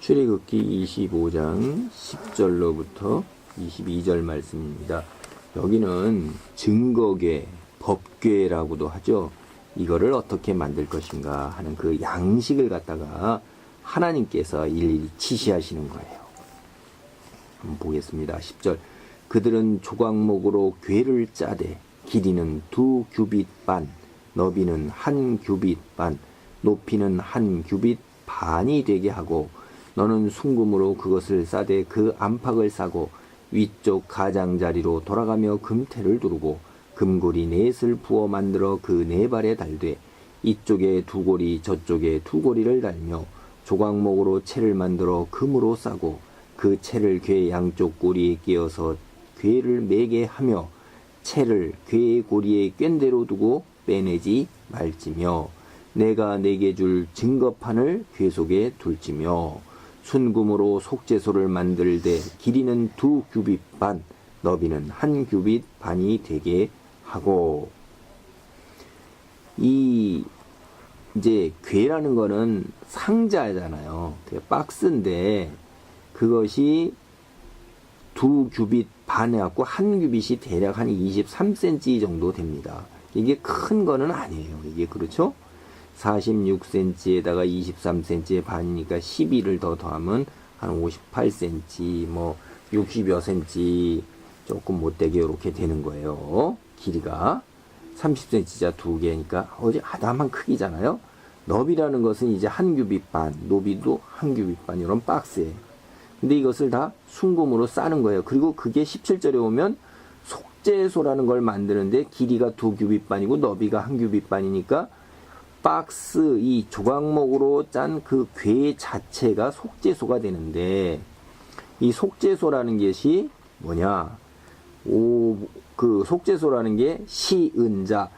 출애굽기 25장 10절로부터 22절 말씀입니다. 여기는 증거궤, 법궤라고도 하죠. 이거를 어떻게 만들 것인가 하는 그 양식을 갖다가 하나님께서 일일이 지시하시는 거예요. 한번 보겠습니다. 10절. 그들은 조각목으로 궤를 짜되 길이는 2규빗 반, 너비는 1규빗 반, 높이는 1규빗 반이 되게 하고, 너는 순금으로 그것을 싸되 그 안팎을 싸고 위쪽 가장자리로 돌아가며 금태를 두르고 금고리 넷을 부어 만들어 그 네 발에 달되 이쪽에 2고리 저쪽에 2고리를 달며 조각목으로 채를 만들어 금으로 싸고 그 채를 궤 양쪽 고리에 끼어서 궤를 매게 하며 채를 궤의 고리에 꿰대로 두고 빼내지 말지며 내가 내게 줄 증거판을 궤 속에 둘지며 순금으로 속죄소를 만들되 길이는 2규빗 반, 너비는 1규빗 반이 되게 하고. 이제 궤라는 거는 상자잖아요. 박스인데 그것이 2규빗 반 해갖고 1규빗이 대략 한 23cm 정도 됩니다. 이게 큰 거는 아니에요. 이게 그렇죠? 46cm에다가 23cm의 반이니까 12를 더 더하면 한 58cm, 뭐 60여 cm 조금 못되게 이렇게 되는 거예요. 길이가 30cm자 2개니까 어제 아담한 크기잖아요. 너비라는 것은 이제 1규빗 반, 노비도 1규빗 반 이런 박스예요. 근데 이것을 다 순금으로 싸는 거예요. 그리고 그게 17절에 오면 속죄소라는 걸 만드는데 길이가 2규빗 반이고 너비가 1규빗 반이니까 박스, 이 조각목으로 짠 그 궤 자체가 속죄소가 되는데, 이 속죄소라는 것이 뭐냐? 그 속죄소라는 게 시은자,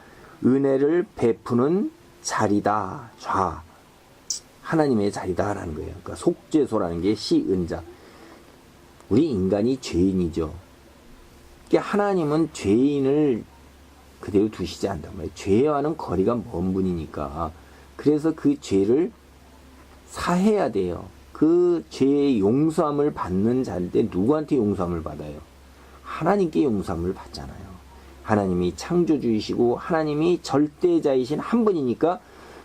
은혜를 베푸는 자리다. 하나님의 자리다라는 거예요. 그러니까 속죄소라는 게 시은자. 우리 인간이 죄인이죠. 그러니까 하나님은 죄인을 그대로 두시지 않단 말이에요. 죄와는 거리가 먼 분이니까. 그래서 그 죄를 사해야 돼요. 그 죄의 용서함을 받는 자인데 누구한테 용서함을 받아요? 하나님께 용서함을 받잖아요. 하나님이 창조주이시고 하나님이 절대자이신 한 분이니까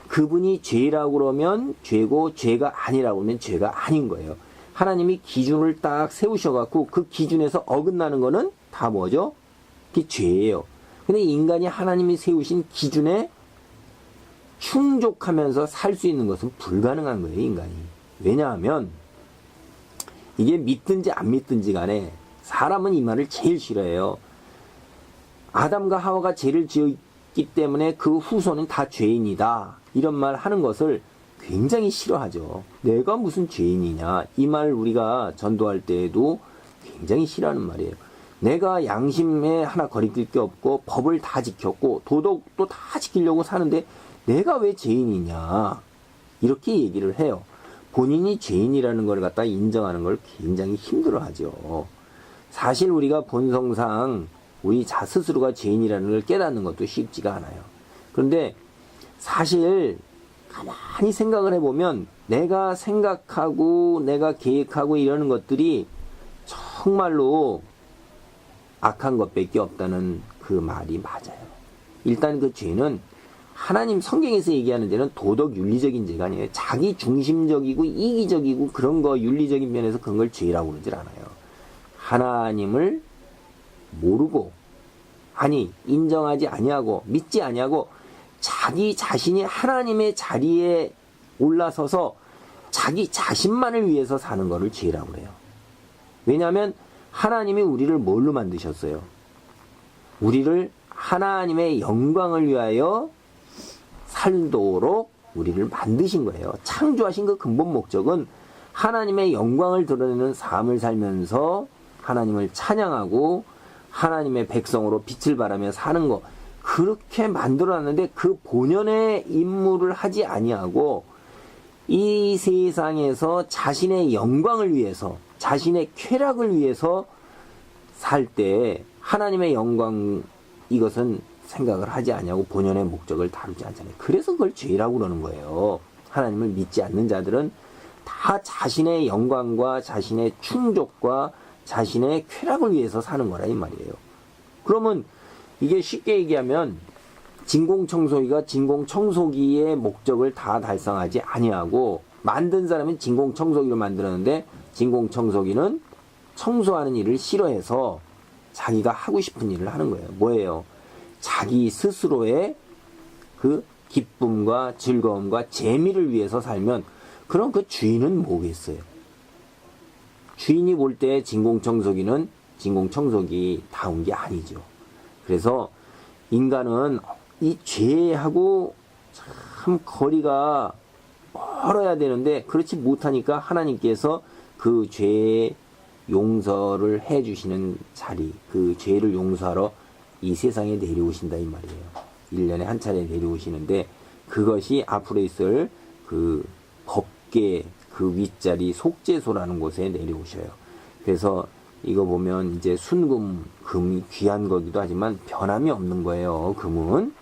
그분이 죄라고 그러면 죄고 죄가 아니라고 하면 죄가 아닌 거예요. 하나님이 기준을 딱 세우셔갖고 그 기준에서 어긋나는 거는 다 뭐죠? 그게 죄예요. 근데 인간이 하나님이 세우신 기준에 충족하면서 살 수 있는 것은 불가능한 거예요, 인간이. 왜냐하면 이게 믿든지 안 믿든지 간에 사람은 이 말을 제일 싫어해요. 아담과 하와가 죄를 지었기 때문에 그 후손은 다 죄인이다. 이런 말 하는 것을 굉장히 싫어하죠. 내가 무슨 죄인이냐. 이 말 우리가 전도할 때에도 굉장히 싫어하는 말이에요. 내가 양심에 하나 거리낄 게 없고 법을 다 지켰고 도덕도 다 지키려고 사는데 내가 왜 죄인이냐 이렇게 얘기를 해요. 본인이 죄인이라는 걸 갖다 인정하는 걸 굉장히 힘들어하죠. 사실 우리가 본성상 우리 스스로가 죄인이라는 걸 깨닫는 것도 쉽지가 않아요. 그런데 사실 가만히 생각을 해보면 내가 생각하고 내가 계획하고 이러는 것들이 정말로 악한 것밖에 없다는 그 말이 맞아요. 일단 그 죄는 하나님 성경에서 얘기하는 죄는 도덕 윤리적인 죄가 아니에요. 자기 중심적이고 이기적이고 그런 거 윤리적인 면에서 그런 걸 죄라고 그러질 않아요. 하나님을 모르고 인정하지 아니하고 믿지 아니하고 자기 자신이 하나님의 자리에 올라서서 자기 자신만을 위해서 사는 거를 죄라고 그래요. 왜냐하면 하나님이 우리를 뭘로 만드셨어요? 우리를 하나님의 영광을 위하여 살도록 우리를 만드신 거예요. 창조하신 그 근본 목적은 하나님의 영광을 드러내는 삶을 살면서 하나님을 찬양하고 하나님의 백성으로 빛을 발하며 사는 거. 그렇게 만들어놨는데 그 본연의 임무를 하지 아니하고 이 세상에서 자신의 영광을 위해서 자신의 쾌락을 위해서 살 때 하나님의 영광 이것은 생각을 하지 아니하고 본연의 목적을 다루지 않잖아요. 그래서 그걸 죄라고 그러는 거예요. 하나님을 믿지 않는 자들은 다 자신의 영광과 자신의 충족과 자신의 쾌락을 위해서 사는 거라 이 말이에요. 그러면 이게 쉽게 얘기하면 진공청소기가 진공청소기의 목적을 다 달성하지 아니하고, 만든 사람은 진공청소기를 만들었는데 진공청소기는 청소하는 일을 싫어해서 자기가 하고 싶은 일을 하는 거예요. 뭐예요? 자기 스스로의 그 기쁨과 즐거움과 재미를 위해서 살면 그럼 그 주인은 뭐겠어요? 주인이 볼 때 진공청소기는 진공청소기다운 게 아니죠. 그래서 인간은 이 죄하고 참 거리가 멀어야 되는데 그렇지 못하니까 하나님께서 그 죄의 용서를 해주시는 자리, 그 죄를 용서하러 이 세상에 내려오신다 이 말이에요. 1년에 한 차례 내려오시는데 그것이 앞으로 있을 그 법계 그 윗자리 속죄소라는 곳에 내려오셔요. 그래서 이거 보면 이제 순금, 금이 귀한 거기도 하지만 변함이 없는 거예요. 금은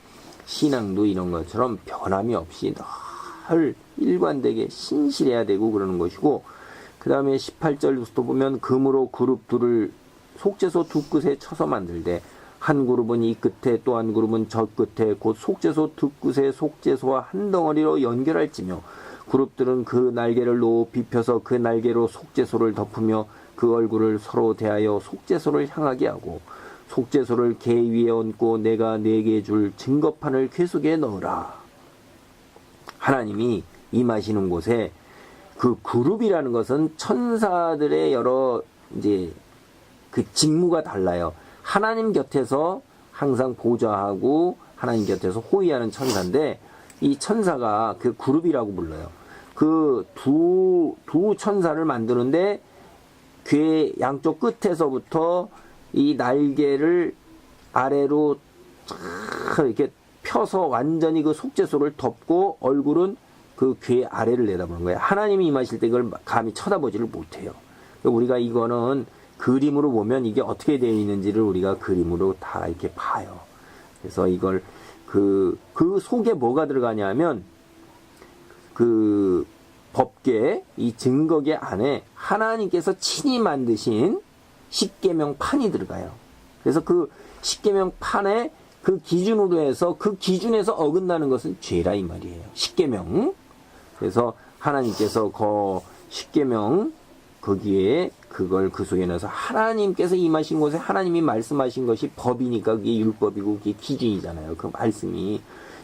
신앙도 이런 것처럼 변함이 없이 늘 일관되게 신실해야 되고 그러는 것이고, 그 다음에 18절부터 보면 금으로 그룹 둘을 속죄소 두 끝에 쳐서 만들되 한 그룹은 이 끝에 또 한 그룹은 저 끝에 곧 속죄소 두 끝에 속죄소와 한 덩어리로 연결할지며 그룹들은 그 날개를 높이 펴서 그 날개로 속죄소를 덮으며 그 얼굴을 서로 대하여 속죄소를 향하게 하고 속죄소를 궤 위에 얹고 내가 네게 줄 증거판을 궤 속에 넣으라. 하나님이 임하시는 곳에 그 그룹이라는 것은 천사들의 여러 이제 그 직무가 달라요. 하나님 곁에서 항상 보좌하고 하나님 곁에서 호위하는 천사인데 이 천사가 그 그룹이라고 불러요. 그 두 천사를 만드는데 궤 양쪽 끝에서부터 이 날개를 아래로 이렇게 펴서 완전히 그 속죄소를 덮고 얼굴은 그 궤 아래를 내다보는 거예요. 하나님이 임하실 때 그걸 감히 쳐다보지를 못해요. 우리가 이거는 그림으로 보면 이게 어떻게 되어 있는지를 우리가 그림으로 다 이렇게 봐요. 그래서 이걸 그 속에 뭐가 들어가냐면 그 법궤 이 증거궤 안에 하나님께서 친히 만드신 십계명판이 들어가요. 그래서 그 십계명판에 그 기준으로 해서 그 기준에서 어긋나는 것은 죄라 이 말이에요. 십계명. 그래서 하나님께서 그 십계명 거기에 그걸 그 속에 넣어서 하나님께서 임하신 곳에 하나님이 말씀하신 것이 법이니까 그게 율법이고 그게 기준이잖아요. 그 말씀이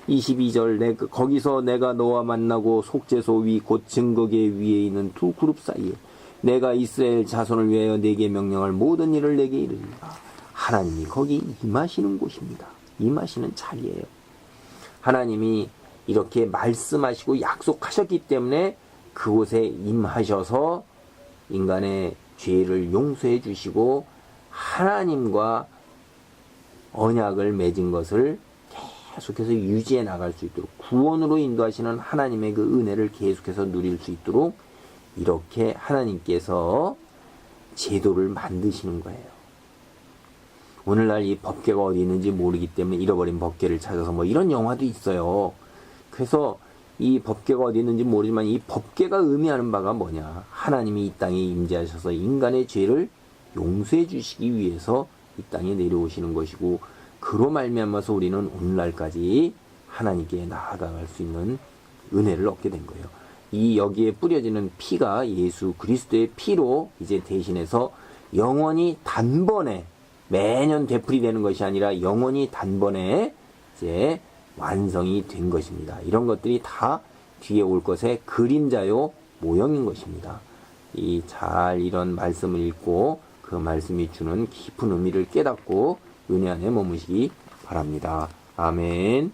22절 거기서 내가 너와 만나고 속죄소 위 곧 증거궤 위에 있는 두 그룹 사이에 내가 이스라엘 자손을 위하여 내게 명령할 모든 일을 내게 이르리라. 하나님이 거기 임하시는 곳입니다. 임하시는 자리예요. 하나님이 이렇게 말씀하시고 약속하셨기 때문에 그곳에 임하셔서 인간의 죄를 용서해 주시고 하나님과 언약을 맺은 것을 계속해서 유지해 나갈 수 있도록 구원으로 인도하시는 하나님의 그 은혜를 계속해서 누릴 수 있도록 이렇게 하나님께서 제도를 만드시는 거예요. 오늘날 이 법궤가 어디 있는지 모르기 때문에 잃어버린 법궤를 찾아서 뭐 이런 영화도 있어요. 그래서 이 법궤가 어디 있는지 모르지만 이 법궤가 의미하는 바가 뭐냐. 하나님이 이 땅에 임재하셔서 인간의 죄를 용서해 주시기 위해서 이 땅에 내려오시는 것이고 그로 말미암아서 우리는 오늘날까지 하나님께 나아갈 수 있는 은혜를 얻게 된 거예요. 이 여기에 뿌려지는 피가 예수 그리스도의 피로 이제 대신해서 영원히 단번에 매년 되풀이되는 것이 아니라 영원히 단번에 이제 완성이 된 것입니다. 이런 것들이 다 뒤에 올 것의 그림자요 모형인 것입니다. 이 잘 이런 말씀을 읽고 그 말씀이 주는 깊은 의미를 깨닫고 은혜 안에 머무시기 바랍니다. 아멘.